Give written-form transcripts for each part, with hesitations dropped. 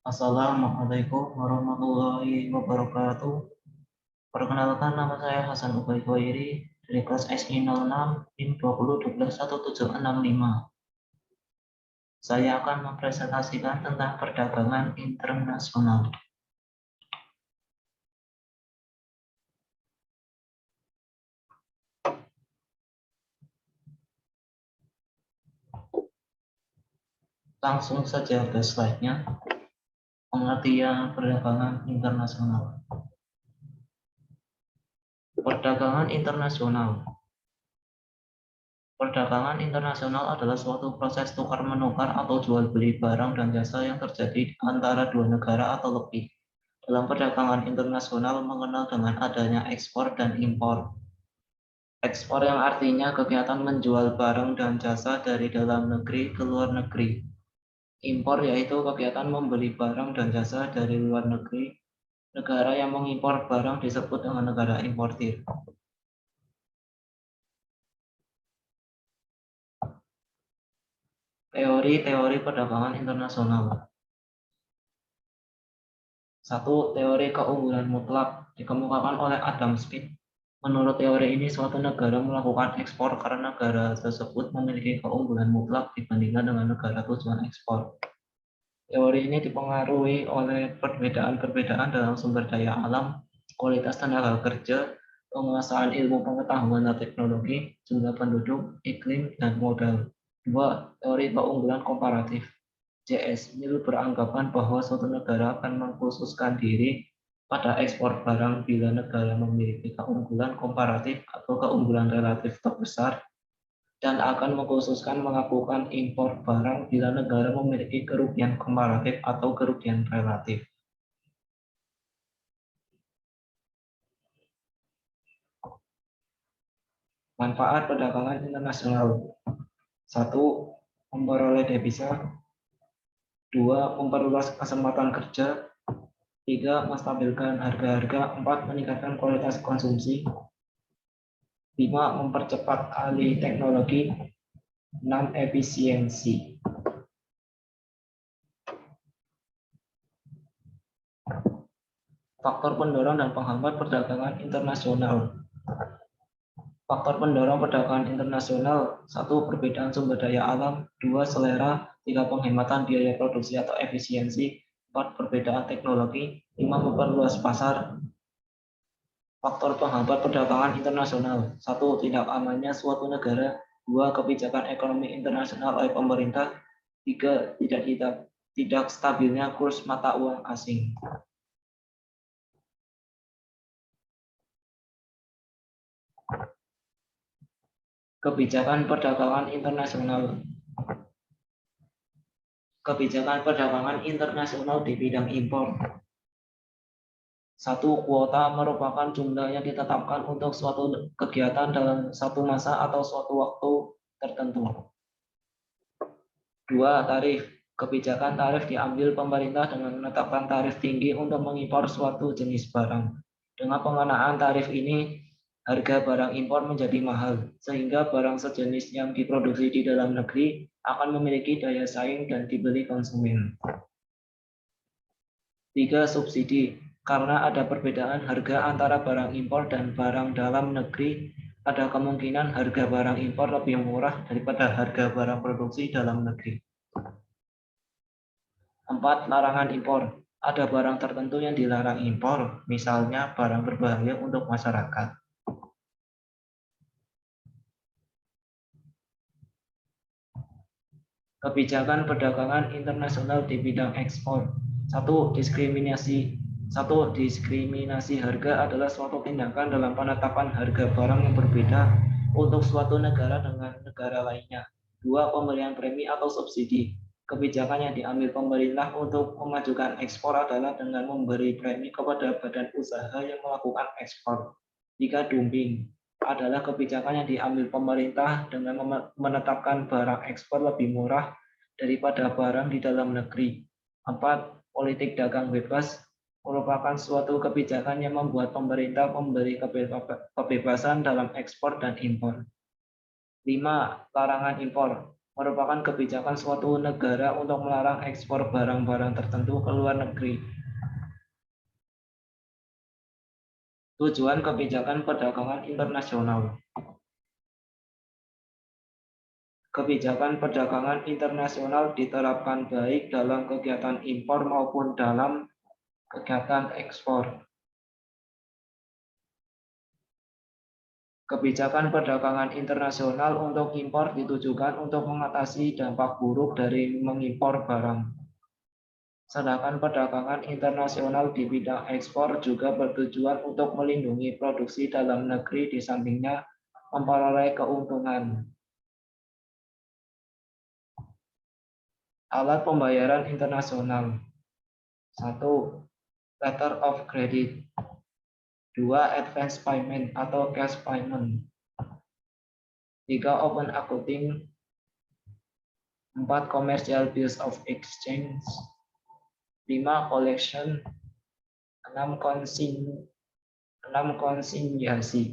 Assalamualaikum warahmatullahi wabarakatuh. Perkenalkan, nama saya Hasan Ubay Khairi dari kelas SI06 PIN 20121765. Saya akan mempresentasikan tentang perdagangan internasional. Langsung saja ke slide-nya. Pengertian perdagangan internasional. Perdagangan internasional. Perdagangan internasional adalah suatu proses tukar-menukar atau jual-beli barang dan jasa yang terjadi antara dua negara atau lebih. Dalam perdagangan internasional mengenal dengan adanya ekspor dan impor. Ekspor yang artinya kegiatan menjual barang dan jasa dari dalam negeri ke luar negeri. Impor yaitu kegiatan membeli barang dan jasa dari luar negeri. Negara yang mengimpor barang disebut dengan negara importir. Teori-teori perdagangan internasional. 1. Teori keunggulan mutlak dikemukakan oleh Adam Smith. Menurut teori ini, suatu negara melakukan ekspor karena negara tersebut memiliki keunggulan mutlak dibandingkan dengan negara tujuan ekspor. Teori ini dipengaruhi oleh perbedaan-perbedaan dalam sumber daya alam, kualitas tenaga kerja, penguasaan ilmu pengetahuan dan teknologi, jumlah penduduk, iklim, dan modal. 2. Teori keunggulan komparatif. JS Mill beranggapan bahwa suatu negara akan mengkhususkan diri pada ekspor barang bila negara memiliki keunggulan komparatif atau keunggulan relatif terbesar, dan akan mengkhususkan melakukan impor barang bila negara memiliki kerugian komparatif atau kerugian relatif. Manfaat perdagangan internasional. 1. Memperoleh devisa. 2. Memperluas kesempatan kerja. 3. Menstabilkan harga-harga. 4. Meningkatkan kualitas konsumsi. 5. Mempercepat alih teknologi. 6. Efisiensi. Faktor pendorong dan penghambat perdagangan internasional. Faktor pendorong perdagangan internasional. 1. Perbedaan sumber daya alam. 2. Selera. 3. Penghematan biaya produksi atau efisiensi. 4. Perbedaan teknologi. 5. Memperluas pasar. Faktor penghambat perdagangan internasional. 1. Tidak amannya suatu negara. 2. Kebijakan ekonomi internasional oleh pemerintah. 3. Tidak stabilnya kurs mata uang asing. Kebijakan perdagangan internasional. Kebijakan perdagangan internasional di bidang impor. 1. Kuota merupakan jumlah yang ditetapkan untuk suatu kegiatan dalam satu masa atau suatu waktu tertentu. 2. Tarif. Kebijakan tarif diambil pemerintah dengan menetapkan tarif tinggi untuk mengimpor suatu jenis barang. Dengan pengenaan tarif ini, harga barang impor menjadi mahal, sehingga barang sejenis yang diproduksi di dalam negeri akan memiliki daya saing dan dibeli konsumen. 3. Subsidi. Karena ada perbedaan harga antara barang impor dan barang dalam negeri, ada kemungkinan harga barang impor lebih murah daripada harga barang produksi dalam negeri. 4. Larangan impor. Ada barang tertentu yang dilarang impor, misalnya barang berbahaya untuk masyarakat. Kebijakan perdagangan internasional di bidang ekspor. 1. Diskriminasi harga adalah suatu tindakan dalam penetapan harga barang yang berbeda untuk suatu negara dengan negara lainnya. 2. Pemberian premi atau subsidi. Kebijakan yang diambil pemerintah untuk memajukan ekspor adalah dengan memberi premi kepada badan usaha yang melakukan ekspor. 3. Dumping adalah kebijakan yang diambil pemerintah dengan menetapkan barang ekspor lebih murah daripada barang di dalam negeri. 4. Politik dagang bebas merupakan suatu kebijakan yang membuat pemerintah memberi kebebasan dalam ekspor dan impor. 5. Larangan impor merupakan kebijakan suatu negara untuk melarang ekspor barang-barang tertentu ke luar negeri. Tujuan kebijakan perdagangan internasional. Kebijakan perdagangan internasional diterapkan baik dalam kegiatan impor maupun dalam kegiatan ekspor. Kebijakan perdagangan internasional untuk impor ditujukan untuk mengatasi dampak buruk dari mengimpor barang. Sedangkan perdagangan internasional di bidang ekspor juga bertujuan untuk melindungi produksi dalam negeri di sampingnya memperoleh keuntungan. Alat pembayaran internasional. 1. Letter of credit. 2. Advance payment atau cash payment. 3. Open accounting. 4. Commercial bills of exchange. 5. Collection. 6. Konsinyasi.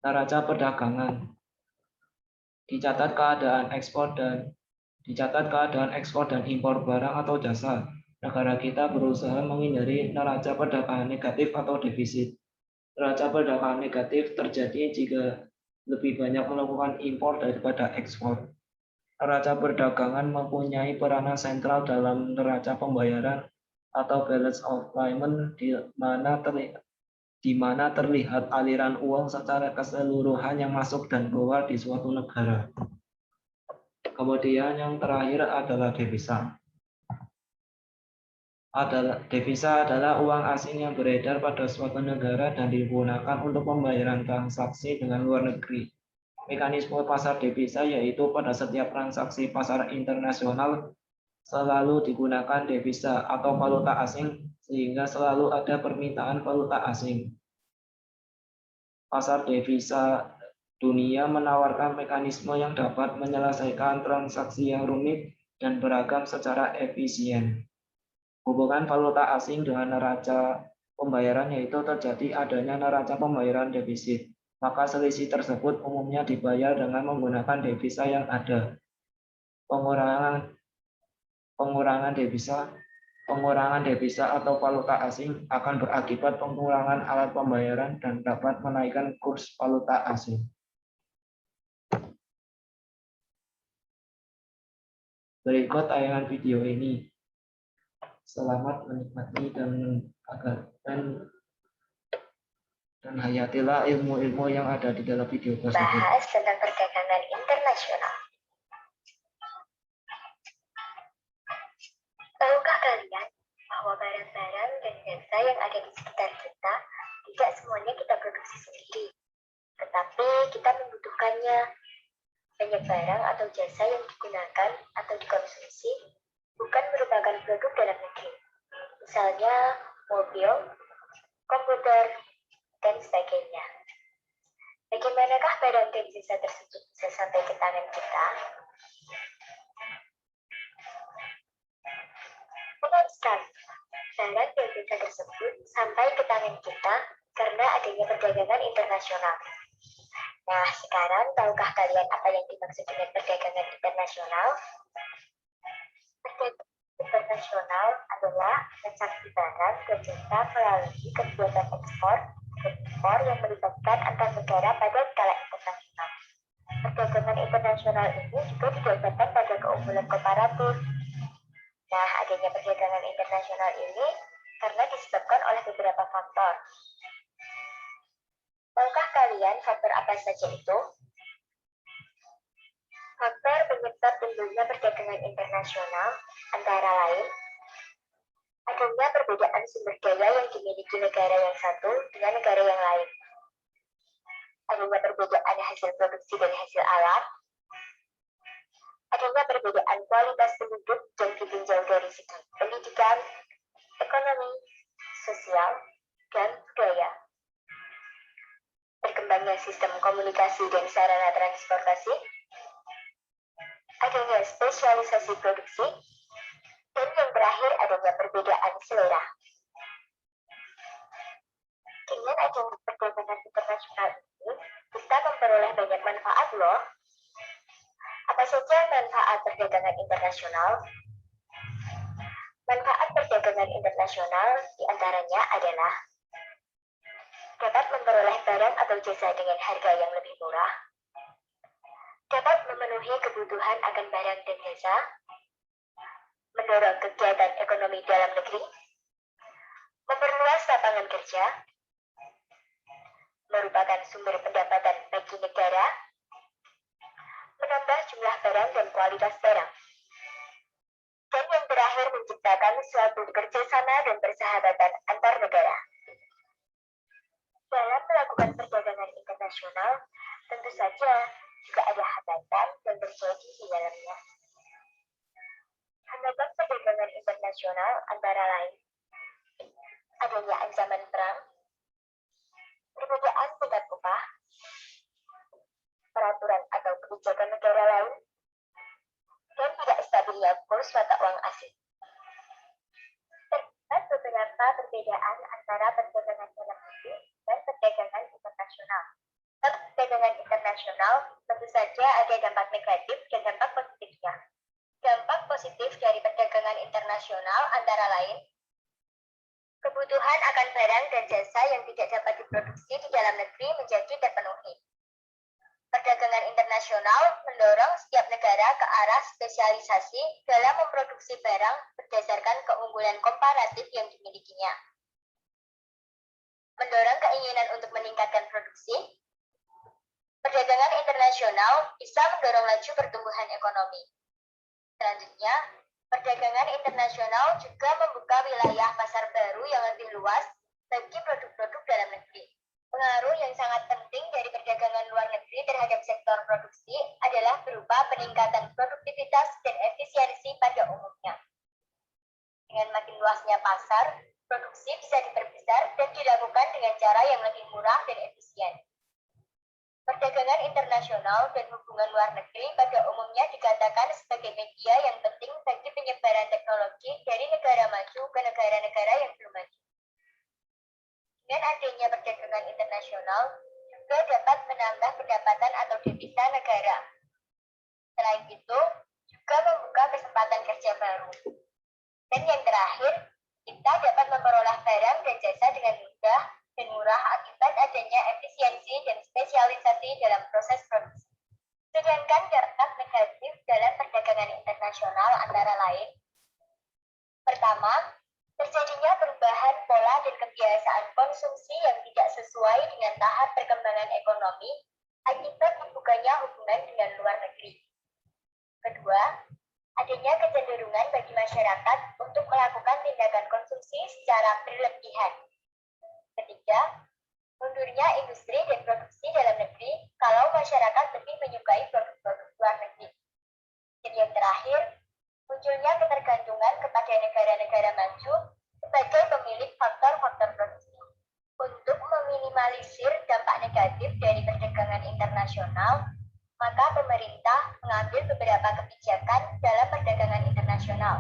Neraca perdagangan. Dicatat keadaan ekspor dan impor barang atau jasa. Negara kita berusaha menghindari neraca perdagangan negatif atau defisit. Neraca perdagangan negatif terjadi jika lebih banyak melakukan impor daripada ekspor. Neraca perdagangan mempunyai peranan sentral dalam neraca pembayaran atau balance of payment di mana terlihat aliran uang secara keseluruhan yang masuk dan keluar di suatu negara. Kemudian yang terakhir adalah devisa. Devisa adalah uang asing yang beredar pada suatu negara dan digunakan untuk pembayaran transaksi dengan luar negeri. Mekanisme pasar devisa yaitu pada setiap transaksi pasar internasional selalu digunakan devisa atau valuta asing sehingga selalu ada permintaan valuta asing. Pasar devisa dunia menawarkan mekanisme yang dapat menyelesaikan transaksi yang rumit dan beragam secara efisien. Hubungan valuta asing dengan neraca pembayaran yaitu terjadi adanya neraca pembayaran defisit. Maka selisih tersebut umumnya dibayar dengan menggunakan devisa yang ada. Pengurangan devisa atau valuta asing akan berakibat pengurangan alat pembayaran dan dapat menaikkan kurs valuta asing. Berikut tayangan video ini. Selamat menikmati dan hayatilah ilmu-ilmu yang ada di dalam video tersebut. Bahas tentang perdagangan internasional. Tahukah kalian bahwa barang-barang dan jasa yang ada di sekitar kita tidak semuanya kita produksi sendiri, tetapi kita membutuhkannya. Banyak barang atau jasa yang digunakan atau dikonsumsi bukan merupakan produk dalam negeri. Misalnya mobil, komputer, dan sebagainya. Bagaimanakah barang dan jasa tersebut bisa sampai ke tangan kita? Benar sekali. Barang dan jasa tersebut sampai ke tangan kita karena adanya perdagangan internasional. Nah, sekarang tahukah kalian apa yang dimaksud dengan perdagangan internasional? Perdagangan internasional adalah transaksi barang dan jasa melalui kegiatan ekspor dan impor yang melibatkan antar negara pada skala internasional. Perdagangan internasional ini juga didasarkan pada keunggulan komparatif. Nah, adanya perdagangan internasional ini karena disebabkan oleh beberapa faktor. Tahukah kalian faktor apa saja itu? Faktor penyebab timbulnya perdagangan internasional antara lain adanya perbedaan sumber daya yang dimiliki negara yang satu dengan negara yang lain, adanya perbedaan hasil produksi dan hasil alam, adanya perbedaan kualitas penduduk yang ditinjau dari segi pendidikan, ekonomi, sosial, dan budaya. Berkembangnya sistem komunikasi dan sarana transportasi, adanya spesialisasi produksi, dan yang terakhir adanya perbedaan selera. Dengan adanya perdagangan internasional ini, kita memperoleh banyak manfaat loh. Apa saja manfaat perdagangan internasional? Manfaat perdagangan internasional diantaranya adalah dapat memperoleh barang atau jasa dengan harga yang lebih murah, dapat memenuhi kebutuhan akan barang dan jasa, mendorong kegiatan ekonomi dalam negeri, memperluas lapangan kerja, merupakan sumber pendapatan bagi negara, menambah jumlah barang dan kualitas barang, dan yang terakhir menciptakan suatu kerjasama dan persahabatan antar negara. Dalam melakukan perdagangan internasional, tentu saja juga ada hambatan yang terjadi di dalamnya. Hambatan perdagangan internasional antara lain adanya ancaman perang, perbedaan tingkat upah, peraturan atau kebijakan negara lain, dan tidak stabilnya kurs mata uang asing. Terdapat beberapa perbedaan antara perdagangan dalam negeri dan perdagangan internasional. Dalam perdagangan internasional, tentu saja ada dampak negatif dan dampak positifnya. Dampak positif dari perdagangan internasional antara lain kebutuhan akan barang dan jasa yang tidak dapat diproduksi di dalam negeri menjadi terpenuhi. Perdagangan internasional mendorong setiap negara ke arah spesialisasi dalam memproduksi barang berdasarkan keunggulan komparatif yang dimilikinya. Mendorong keinginan untuk meningkatkan produksi. Perdagangan internasional bisa mendorong laju pertumbuhan ekonomi. Selanjutnya, perdagangan internasional juga membuka wilayah pasar baru yang lebih luas bagi produk-produk dalam negeri. Pengaruh yang sangat penting dari perdagangan luar negeri terhadap sektor produksi adalah berupa peningkatan produktivitas dan efisiensi pada umumnya. Dengan makin luasnya pasar, produksi bisa diperbesar dan dilakukan dengan cara yang lebih murah dan efisien. Perdagangan internasional dan hubungan luar negeri pada umumnya dikatakan sebagai media yang penting bagi penyebaran teknologi dari negara maju ke negara-negara yang belum maju. Dengan adanya perdagangan internasional, juga dapat menambah pendapatan atau devisa negara. Selain itu, juga membuka kesempatan kerja baru. Dan yang terakhir, kita dapat memperoleh barang dan jasa dengan mudah dan murah akibat adanya efisiensi dan spesialisasi dalam proses produksi. Sedangkan dampak negatif dalam perdagangan internasional antara lain, pertama, terjadinya perubahan pola dan kebiasaan konsumsi yang tidak sesuai dengan tahap perkembangan ekonomi akibat dibukanya hubungan dengan luar negeri. Kedua, adanya kecenderungan bagi masyarakat untuk melakukan tindakan konsumsi secara berlebihan. Ketiga, mundurnya industri dan produksi dalam negeri kalau masyarakat lebih menyukai produk-produk luar negeri. Dan yang terakhir, munculnya ketergantungan kepada negara-negara maju sebagai pemilik faktor-faktor produksi. Untuk meminimalisir dampak negatif dari perdagangan internasional, maka pemerintah mengambil beberapa kebijakan dalam perdagangan internasional.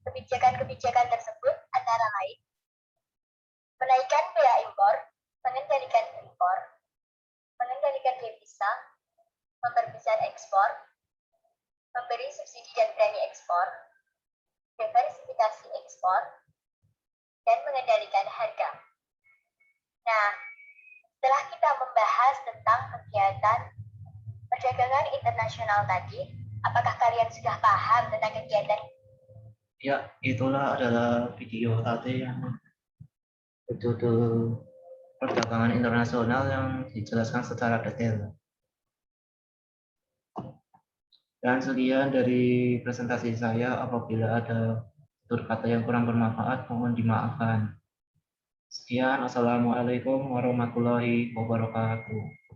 Kebijakan-kebijakan tersebut antara lain menaikkan bea impor, mengendalikan impor, mengendalikan devisa, memperbesar ekspor, memberi subsidi dan premi ekspor, diversifikasi ekspor, dan mengendalikan harga. Nah, setelah kita membahas tentang kegiatan perdagangan internasional tadi, apakah kalian sudah paham tentang kegiatan? Ya, itulah adalah video tadi yang berjudul perdagangan internasional yang dijelaskan secara detail. Dan sekian dari presentasi saya. Apabila ada tutur kata yang kurang bermanfaat, mohon dimaafkan. Sekian, assalamualaikum warahmatullahi wabarakatuh.